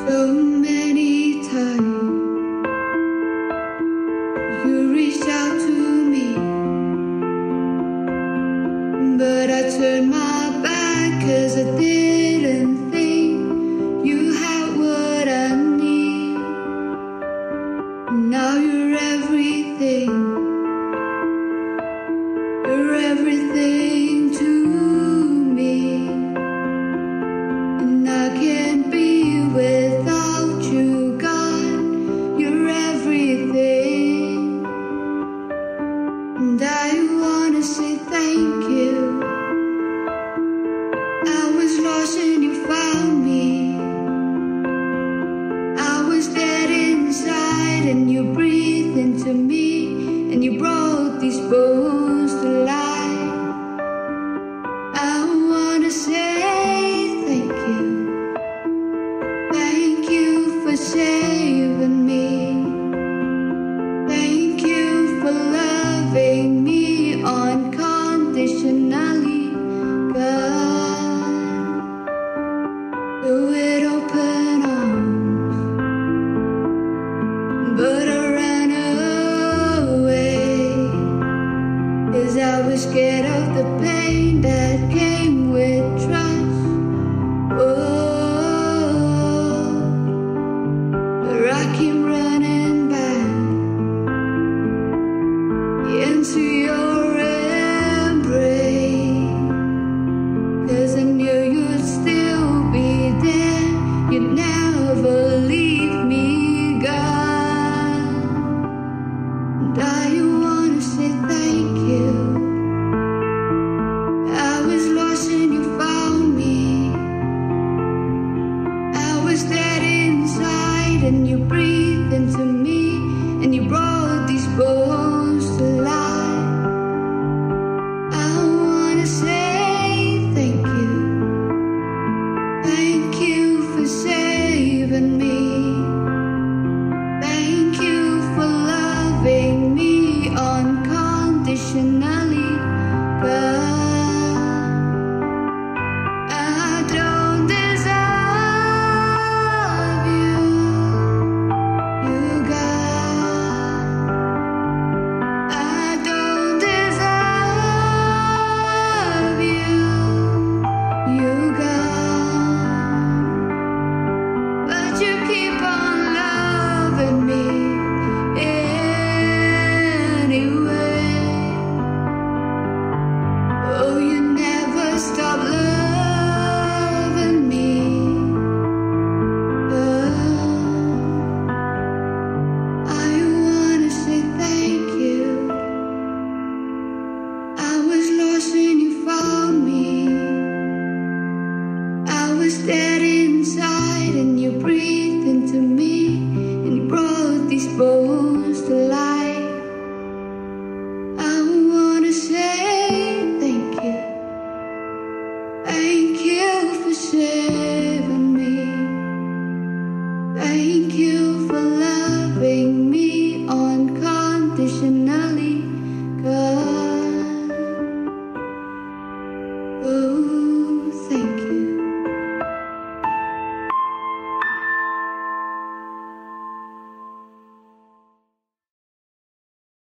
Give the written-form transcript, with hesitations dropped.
So many times you reached out to me, but I turned my back 'cause I didn't think you had what I need. Now you're everything. You're everything to me, and I can't be without you, God. You're everything, and I wanna say thank you. I was lost and you found me. I was dead inside and you breathed into me, and you brought these bones to life. I wanna say thank you. Thank you for saving me. Thank you for loving me unconditionally, God. With open arms, but I ran away 'cause I was scared of the pain that came with trust. Oh, but I keep running back into your embrace, 'cause I knew you'd still be there. You'd never leave me, God. And I wanna say thank you. I was lost and you found me. I was dead inside and you breathed into me, and you brought these bones to life. I wanna say thank you. Thank you for saving me. Thank you for loving me unconditionally, God. I don't deserve you, God. I don't deserve you, God. But you keep on loving me anyway. Oh, you never stop loving me, I wanna say thank you. I was lost and you found me. I was dead inside and you breathed